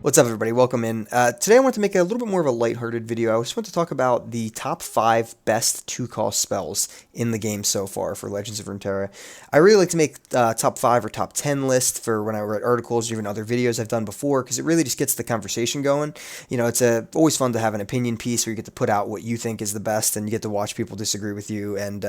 What's up, everybody? Welcome in. Today I want to make a little bit more of a lighthearted video. I just want to talk about the top 5 best 2-cost spells in the game so far for Legends of Runeterra. I really like to make top 5 or top 10 lists for when I write articles or even other videos I've done before, because it really just gets the conversation going. You know, it's always fun to have an opinion piece where you get to put out what you think is the best, and you get to watch people disagree with you and,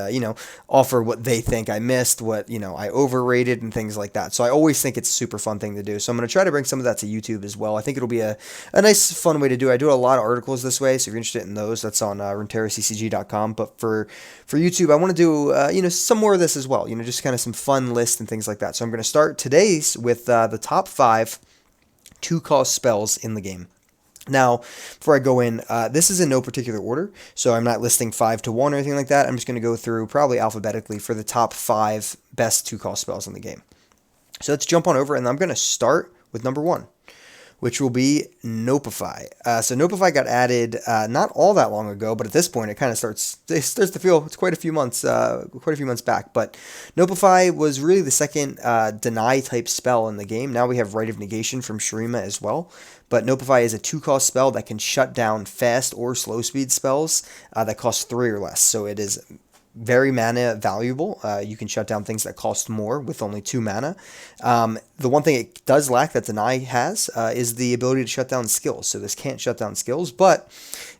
offer what they think I missed, what, I overrated and things like that. So I always think it's a super fun thing to do. So I'm going to try to bring some of that to YouTube as well. I think it'll be a nice, fun way to do it. I do a lot of articles this way, so if you're interested in those, that's on runeterraccg.com. But for YouTube, I want to do, some more of this as well, just kind of some fun lists and things like that. So I'm going to start today's with the top 5 2-cost spells in the game. Now, before I go in, this is in no particular order, so I'm not listing 5 to 1 or anything like that. I'm just going to go through probably alphabetically for the top 5 best 2-cost spells in the game. So let's jump on over, and I'm going to start with number 1, which will be Nopify. So Nopify got added not all that long ago, but at this point it kind of starts to feel it's quite a few months back. But Nopify was really the second deny type spell in the game. Now we have Rite of Negation from Shurima as well. But Nopify is a 2-cost spell that can shut down fast or slow speed spells that cost 3 or less. So it is very mana valuable. You can shut down things that cost more with only 2 mana. The one thing it does lack that Deny has is the ability to shut down skills. So this can't shut down skills, but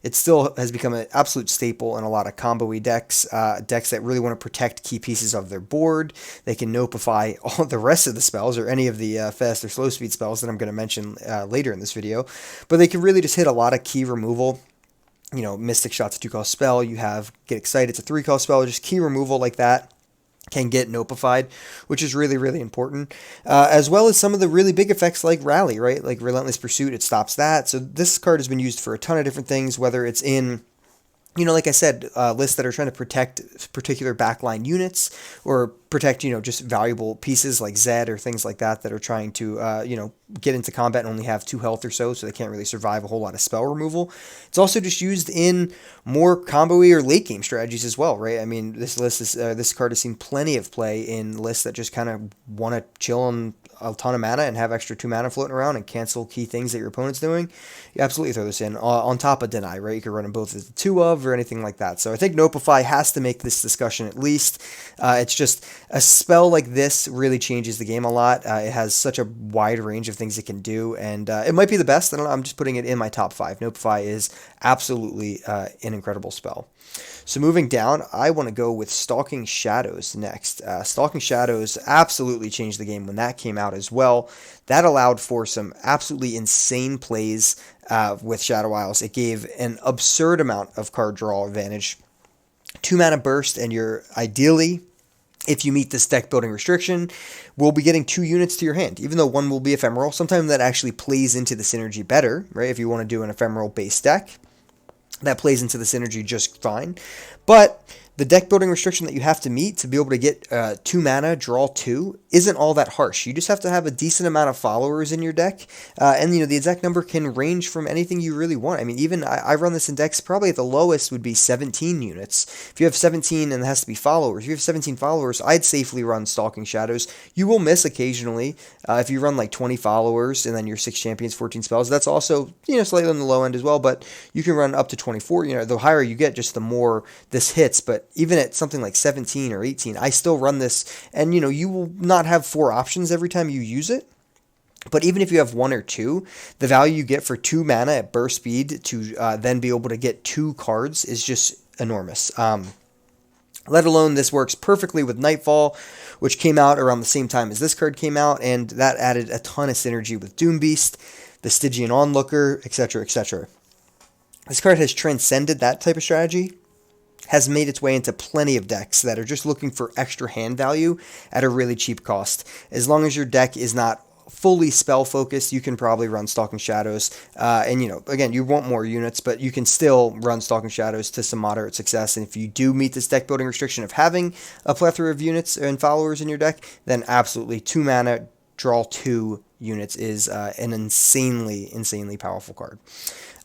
it still has become an absolute staple in a lot of combo-y decks, decks that really want to protect key pieces of their board. They can Nopify all the rest of the spells or any of the fast or slow speed spells that I'm going to mention later in this video, but they can really just hit a lot of key removal. Mystic Shot's a 2-cost spell. You have Get Excited, it's a 3-cost spell. Just key removal like that can get Nopified, which is really, really important. As well as some of the really big effects like Rally, right? Like Relentless Pursuit, it stops that. So this card has been used for a ton of different things, whether it's in like I said, lists that are trying to protect particular backline units or protect, just valuable pieces like Zed or things like that that are trying to, get into combat and only have 2 health or so they can't really survive a whole lot of spell removal. It's also just used in more combo-y or late game strategies as well, right? I mean, this card has seen plenty of play in lists that just kind of want to chill on a ton of mana and have extra 2 mana floating around and cancel key things that your opponent's doing. You absolutely throw this in on top of Deny, right? You can run them both as the 2 of or anything like that. So I think Nopify has to make this discussion at least. It's just a spell like this really changes the game a lot. It has such a wide range of things it can do, and it might be the best. I don't know, I'm just putting it in my top 5. Nopify is absolutely an incredible spell. So moving down, I want to go with Stalking Shadows next. Stalking Shadows absolutely changed the game when that came out as well. That allowed for some absolutely insane plays with Shadow Isles. It gave an absurd amount of card draw advantage. 2 mana burst, and you're ideally, if you meet this deck building restriction, will be getting 2 units to your hand, even though 1 will be ephemeral. Sometimes that actually plays into the synergy better, right? If you want to do an ephemeral base deck, that plays into the synergy just fine. But the deck building restriction that you have to meet to be able to get 2 mana, draw 2, isn't all that harsh. You just have to have a decent amount of followers in your deck, and the exact number can range from anything you really want. I mean, even I run this in decks, probably at the lowest would be 17 units. If you have 17 and it has to be followers, if you have 17 followers, I'd safely run Stalking Shadows. You will miss occasionally. If you run like 20 followers and then your 6 champions, 14 spells, that's also, slightly on the low end as well, but you can run up to 24. The higher you get, just the more this hits. But even at something like 17 or 18, I still run this, and you will not have 4 options every time you use it. But even if you have 1 or 2, the value you get for 2 mana at burst speed to then be able to get 2 cards is just enormous. Let alone this works perfectly with Nightfall, which came out around the same time as this card came out, and that added a ton of synergy with Doom Beast, the Stygian Onlooker, etc., etc. This card has transcended that type of strategy, has made its way into plenty of decks that are just looking for extra hand value at a really cheap cost. As long as your deck is not fully spell focused, you can probably run Stalking Shadows, and again, you want more units, but you can still run Stalking Shadows to some moderate success. And if you do meet this deck building restriction of having a plethora of units and followers in your deck, then absolutely 2 mana, draw 2 units is an insanely powerful card.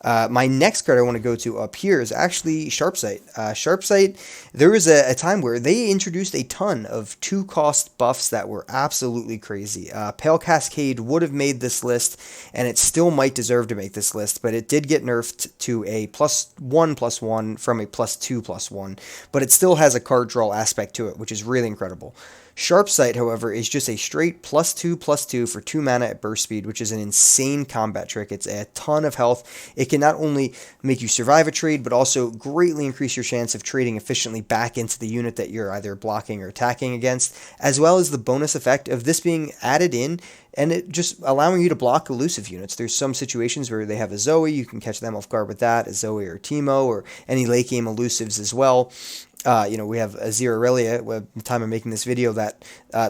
My next card I want to go to up here is actually Sharpsight. Sharpsight, there was a time where they introduced a ton of 2-cost buffs that were absolutely crazy. Pale Cascade would have made this list, and it still might deserve to make this list, but it did get nerfed to a +1/+1 from a +2/+1, but it still has a card draw aspect to it, which is really incredible. Sharpsight, however, is just a straight +2/+2 for 2 mana at burst speed, which is an insane combat trick. It's a ton of health. It can not only make you survive a trade, but also greatly increase your chance of trading efficiently back into the unit that you're either blocking or attacking against, as well as the bonus effect of this being added in and it just allowing you to block elusive units. There's some situations where they have a Zoe, you can catch them off guard with that, a Zoe or Teemo, or any late game elusives as well. We have a Zero Aurelia at the time of making this video that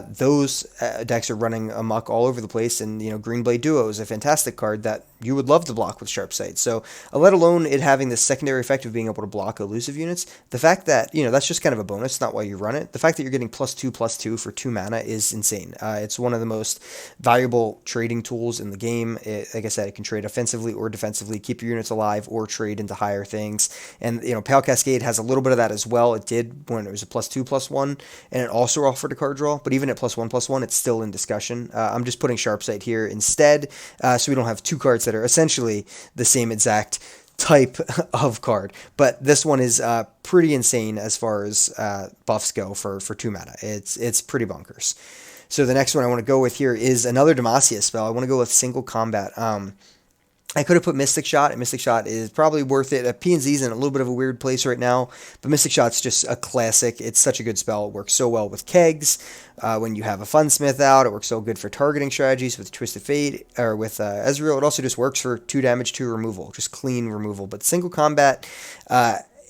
those decks are running amok all over the place, and Green Blade Duo is a fantastic card that you would love to block with Sharpsight. So let alone it having this secondary effect of being able to block elusive units, the fact that, that's just kind of a bonus, not why you run it. The fact that you're getting +2/+2 for 2 mana is insane. It's one of the most valuable trading tools in the game. Like I said, it can trade offensively or defensively, keep your units alive, or trade into higher things. And, Pale Cascade has a little bit of that as well. It did when it was a +2/+1, and it also offered a card draw, but even at +1/+1, it's still in discussion. I'm just putting Sharpsight here instead, so we don't have two cards that are essentially the same exact type of card. But this one is pretty insane as far as buffs go for 2 mana. It's pretty bonkers. So the next one I want to go with here is another Demacia spell. I want to go with Single Combat. I could have put Mystic Shot, and Mystic Shot is probably worth it. PNZ's in a little bit of a weird place right now, but Mystic Shot's just a classic. It's such a good spell. It works so well with kegs. When you have a Funsmith out, it works so good for targeting strategies with Twisted Fate, or with Ezreal. It also just works for 2 damage, 2 removal, just clean removal. But Single Combat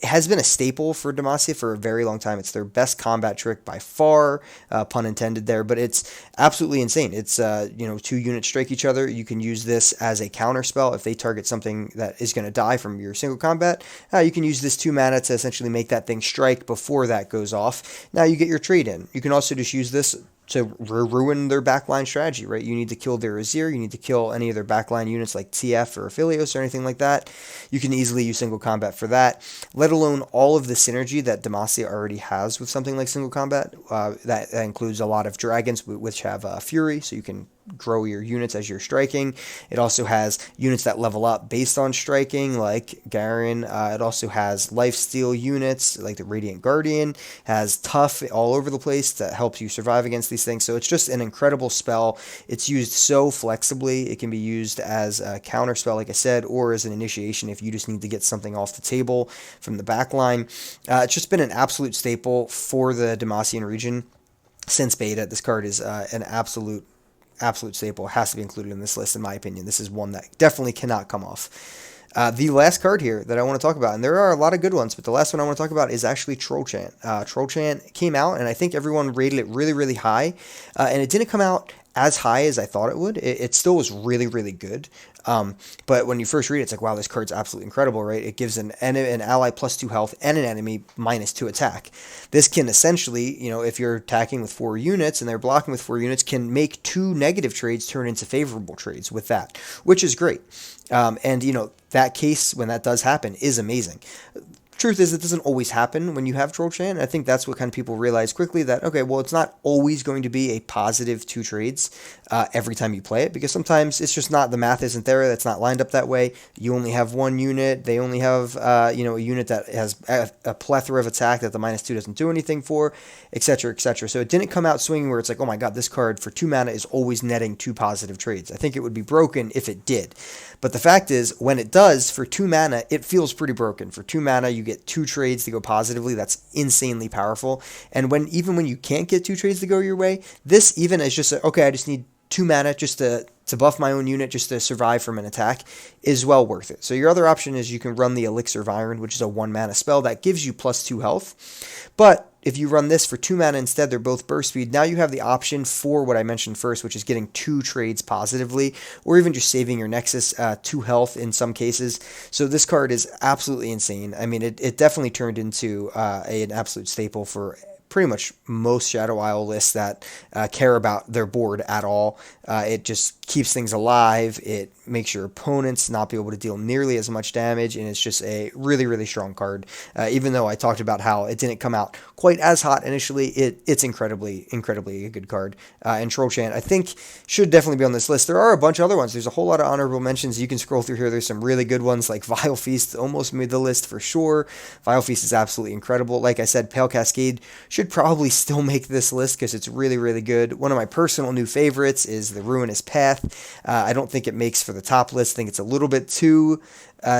has been a staple for Demacia for a very long time. It's their best combat trick by far, pun intended there, but it's absolutely insane. It's, 2 units strike each other. You can use this as a counter spell. If they target something that is going to die from your single combat, you can use this 2 mana to essentially make that thing strike before that goes off. Now you get your trade in. You can also just use this to ruin their backline strategy, right? You need to kill their Azir, you need to kill any of their backline units like TF or Aphelios or anything like that. You can easily use Single Combat for that, let alone all of the synergy that Demacia already has with something like Single Combat. That includes a lot of dragons which have Fury, so you can grow your units as you're striking. It also has units that level up based on striking, like Garen. It also has lifesteal units, like the Radiant Guardian. Has tough all over the place that helps you survive against these things. So it's just an incredible spell. It's used so flexibly. It can be used as a counter spell, like I said, or as an initiation if you just need to get something off the table from the back line. It's just been an absolute staple for the Demacian region since beta. This card is an absolute staple. It has to be included in this list, in my opinion. This is one that definitely cannot come off. The last card here that I want to talk about, and there are a lot of good ones, but the last one I want to talk about is actually Troll Chant. Troll Chant came out, and I think everyone rated it really, really high, and it didn't come out as high as I thought it would. It still was really, really good. But when you first read it, it's like, wow, this card's absolutely incredible, right? It gives an ally +2 health and an enemy -2 attack. This can essentially, if you're attacking with 4 units and they're blocking with 4 units, can make 2 negative trades turn into favorable trades with that, which is great. That case, when that does happen, is amazing. Truth is, it doesn't always happen when you have Troll Chant. I think that's what kind of people realize quickly, that, okay, well, it's not always going to be a positive 2 trades every time you play it, because sometimes it's just not, the math isn't there, that's not lined up that way. You only have 1 unit, they only have, a unit that has a plethora of attack that the -2 doesn't do anything for, etc., etc. So it didn't come out swinging where it's like, oh my god, this card for 2 mana is always netting 2 positive trades. I think it would be broken if it did. But the fact is, when it does, for 2 mana, it feels pretty broken. For 2 mana, you get 2 trades to go positively. That's insanely powerful. And even when you can't get 2 trades to go your way, this even is just, okay, I just need 2 mana just to buff my own unit, just to survive from an attack, is well worth it. So your other option is you can run the Elixir of Iron, which is a 1 mana spell that gives you +2 health. But if you run this for 2 mana instead, they're both burst speed. Now you have the option for what I mentioned first, which is getting 2 trades positively, or even just saving your Nexus 2 health in some cases. So this card is absolutely insane. I mean, it definitely turned into an absolute staple for pretty much most Shadow Isle lists that care about their board at all. It just keeps things alive. It makes your opponents not be able to deal nearly as much damage, and it's just a really, really strong card. Even though I talked about how it didn't come out quite as hot initially, it's incredibly a good card. And Troll Chant, I think, should definitely be on this list. There are a bunch of other ones. There's a whole lot of honorable mentions. You can scroll through here. There's some really good ones, like Vile Feast almost made the list for sure. Vile Feast is absolutely incredible. Like I said, Pale Cascade should probably still make this list because it's really, really good. One of my personal new favorites is the Ruinous Path. I don't think it makes for the top list. I think it's a little bit too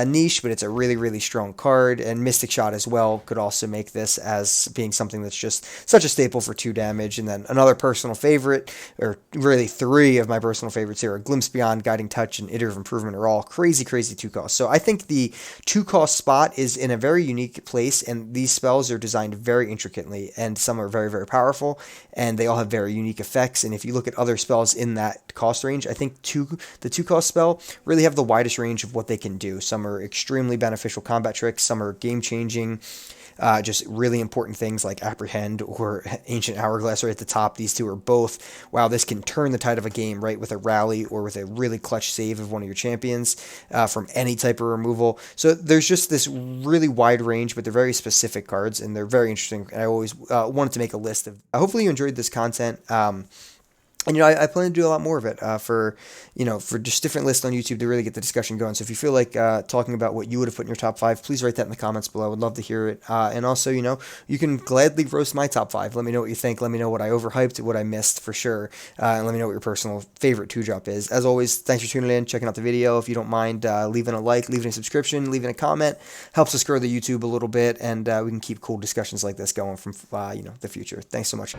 niche, but it's a really, really strong card. And Mystic Shot as well could also make this as being something that's just such a staple for 2 damage. And then another personal favorite, or really 3 of my personal favorites here, are Glimpse Beyond, Guiding Touch, and Iterative Improvement are all crazy 2 costs. So I think the 2 cost spot is in a very unique place, and these spells are designed very intricately, and some are very, very powerful, and they all have very unique effects. And if you look at other spells in that cost range, I think the 2 cost spell really have the widest range of what they can do. Some are extremely beneficial combat tricks, some are game-changing, just really important things like Apprehend or Ancient Hourglass right at the top. These 2 are both, wow, this can turn the tide of a game, right, with a rally or with a really clutch save of one of your champions from any type of removal. So there's just this really wide range, but they're very specific cards, and they're very interesting. And I always wanted to make a list of. Hopefully you enjoyed this content. And, I plan to do a lot more of it for just different lists on YouTube to really get the discussion going. So if you feel like talking about what you would have put in your top 5, please write that in the comments below. I would love to hear it. And also, you can gladly roast my top 5. Let me know what you think. Let me know what I overhyped, what I missed for sure. And let me know what your personal favorite 2-drop is. As always, thanks for tuning in, checking out the video. If you don't mind leaving a like, leaving a subscription, leaving a comment, helps us grow the YouTube a little bit, and we can keep cool discussions like this going from the future. Thanks so much.